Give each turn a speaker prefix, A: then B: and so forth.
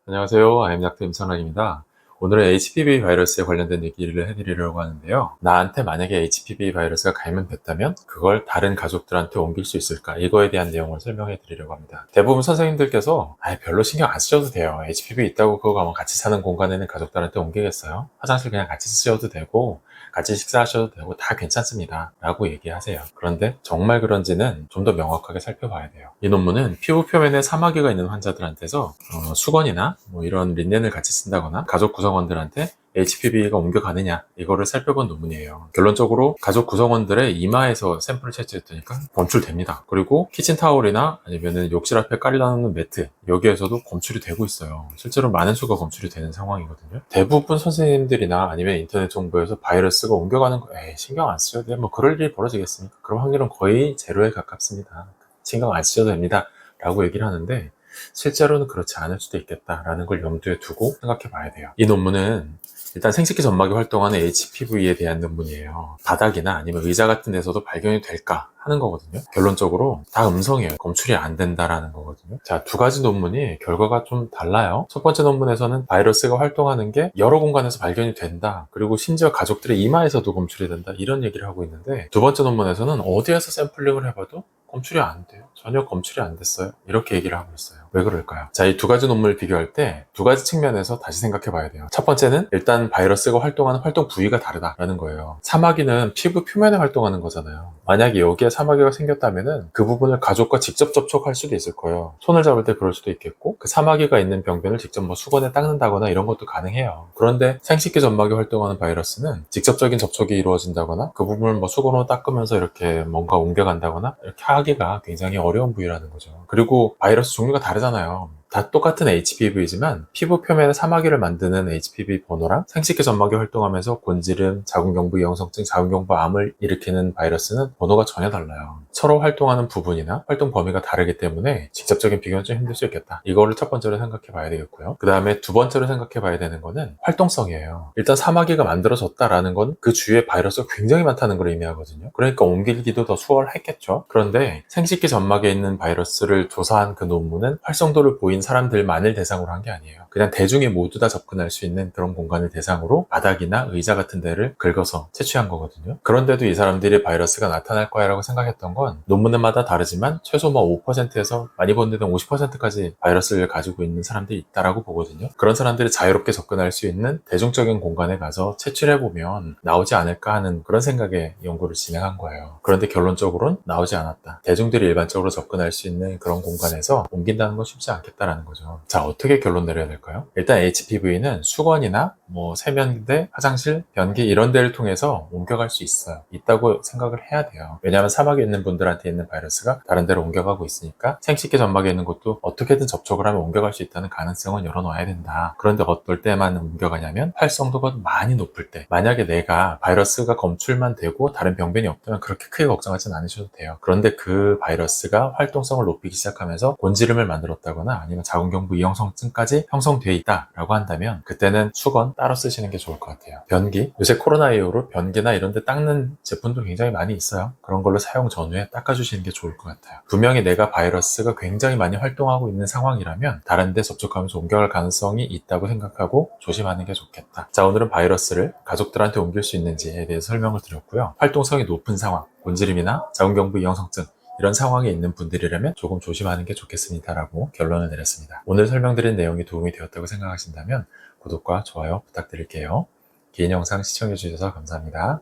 A: 안녕하세요. 아임약트 임찬원입니다. 오늘은 HPV 바이러스에 관련된 얘기를 해드리려고 하는데요. 나한테 만약에 HPV 바이러스가 감염됐다면 그걸 다른 가족들한테 옮길 수 있을까? 이거에 대한 내용을 설명해 드리려고 합니다. 대부분 선생님들께서 별로 신경 안 쓰셔도 돼요. HPV 있다고 그거 가면 같이 사는 공간에 있는 가족들한테 옮기겠어요? 화장실 그냥 같이 쓰셔도 되고 같이 식사하셔도 되고 다 괜찮습니다 라고 얘기하세요. 그런데 정말 그런지는 좀 더 명확하게 살펴봐야 돼요. 이 논문은 피부 표면에 사마귀가 있는 환자들한테서 수건이나 뭐 이런 린넨을 같이 쓴다거나 가족 구성원들한테 HPV가 옮겨가느냐 이거를 살펴본 논문이에요. 결론적으로 가족 구성원들의 이마에서 샘플을 채취했더니까 검출됩니다. 그리고 키친타올이나 아니면은 욕실 앞에 깔려놓는 매트 여기에서도 검출이 되고 있어요. 실제로 많은 수가 검출이 되는 상황이거든요. 대부분 선생님들이나 아니면 인터넷 정보에서 바이러스가 옮겨가는 거 신경 안 쓰셔도 돼요. 뭐 그럴 일이 벌어지겠습니까? 그럼 확률은 거의 제로에 가깝습니다. 신경 안 쓰셔도 됩니다 라고 얘기를 하는데 실제로는 그렇지 않을 수도 있겠다라는 걸 염두에 두고 생각해 봐야 돼요. 이 논문은 일단 생식기 점막이 활동하는 HPV에 대한 논문이에요. 바닥이나 아니면 의자 같은 데서도 발견이 될까 하는 거거든요. 결론적으로 다 음성이에요. 검출이 안 된다라는 거거든요. 자, 두 가지 논문이 결과가 좀 달라요. 첫 번째 논문에서는 바이러스가 활동하는 게 여러 공간에서 발견이 된다. 그리고 심지어 가족들의 이마에서도 검출이 된다. 이런 얘기를 하고 있는데 두 번째 논문에서는 어디에서 샘플링을 해봐도 검출이 안 돼요. 전혀 검출이 안 됐어요. 이렇게 얘기를 하고 있어요. 왜 그럴까요? 자, 이 두 가지 논문을 비교할 때 두 가지 측면에서 다시 생각해 봐야 돼요. 첫 번째는 일단 바이러스가 활동하는 활동 부위가 다르다라는 거예요. 사마귀는 피부 표면에 활동하는 거잖아요. 만약에 여기에 사마귀가 생겼다면은 그 부분을 가족과 직접 접촉할 수도 있을 거예요. 손을 잡을 때 그럴 수도 있겠고 그 사마귀가 있는 병변을 직접 뭐 수건에 닦는다거나 이런 것도 가능해요. 그런데 생식기 점막이 활동하는 바이러스는 직접적인 접촉이 이루어진다거나 그 부분을 뭐 수건으로 닦으면서 이렇게 뭔가 옮겨간다거나 이렇게 하기가 굉장히 어려운 부위라는 거죠. 그리고 바이러스 종류가 다르잖아요. 다 똑같은 HPV지만 피부 표면에 사마귀를 만드는 HPV 번호랑 생식기 점막이 활동하면서 곤지름, 자궁경부 이형성증, 자궁경부 암을 일으키는 바이러스는 번호가 전혀 달라요. 서로 활동하는 부분이나 활동 범위가 다르기 때문에 직접적인 비교는 좀 힘들 수 있겠다. 이거를 첫 번째로 생각해 봐야 되겠고요. 그 다음에 두 번째로 생각해 봐야 되는 거는 활동성이에요. 일단 사마귀가 만들어졌다라는 건 그 주위에 바이러스가 굉장히 많다는 걸 의미하거든요. 그러니까 옮기기도 더 수월했겠죠. 그런데 생식기 점막에 있는 바이러스를 조사한 그 논문은 활성도를 보인 사람들만을 대상으로 한 게 아니에요. 그냥 대중이 모두 다 접근할 수 있는 그런 공간을 대상으로 바닥이나 의자 같은 데를 긁어서 채취한 거거든요. 그런데도 이 사람들이 바이러스가 나타날 거야 라고 생각했던 건 논문마다 다르지만 최소 뭐 5%에서 많이 본 데는 50%까지 바이러스를 가지고 있는 사람들이 있다라고 보거든요. 그런 사람들이 자유롭게 접근할 수 있는 대중적인 공간에 가서 채취를 해보면 나오지 않을까 하는 그런 생각에 연구를 진행한 거예요. 그런데 결론적으로는 나오지 않았다. 대중들이 일반적으로 접근할 수 있는 그런 공간에서 옮긴다는 건 쉽지 않겠다라는 거죠. 자, 어떻게 결론 내려야 될까요? 일단 HPV는 수건이나 뭐 세면대, 화장실, 변기 이런 데를 통해서 옮겨갈 수 있어요. 있다고 생각을 해야 돼요. 왜냐하면 사막에 있는 분들한테 있는 바이러스가 다른 데로 옮겨가고 있으니까 생식기 점막에 있는 것도 어떻게든 접촉을 하면 옮겨갈 수 있다는 가능성은 열어놔야 된다. 그런데 어떨 때만 옮겨가냐면 활성도가 많이 높을 때, 만약에 내가 바이러스가 검출만 되고 다른 병변이 없다면 그렇게 크게 걱정하지는 않으셔도 돼요. 그런데 그 바이러스가 활동성을 높이기 시작하면서 곤지름을 만들었다거나 아니면 자궁경부 이형성증까지 형성돼 있다라고 한다면 그때는 수건 따로 쓰시는 게 좋을 것 같아요. 변기, 요새 코로나 이후로 변기나 이런 데 닦는 제품도 굉장히 많이 있어요. 그런 걸로 사용 전후에 닦아주시는 게 좋을 것 같아요. 분명히 내가 바이러스가 굉장히 많이 활동하고 있는 상황이라면 다른 데 접촉하면서 옮겨갈 가능성이 있다고 생각하고 조심하는 게 좋겠다. 자, 오늘은 바이러스를 가족들한테 옮길 수 있는지에 대해서 설명을 드렸고요. 활동성이 높은 상황, 곤지름이나 자궁경부 이형성증 이런 상황에 있는 분들이라면 조금 조심하는 게 좋겠습니다라고 결론을 내렸습니다. 오늘 설명드린 내용이 도움이 되었다고 생각하신다면 구독과 좋아요 부탁드릴게요. 긴 영상 시청해주셔서 감사합니다.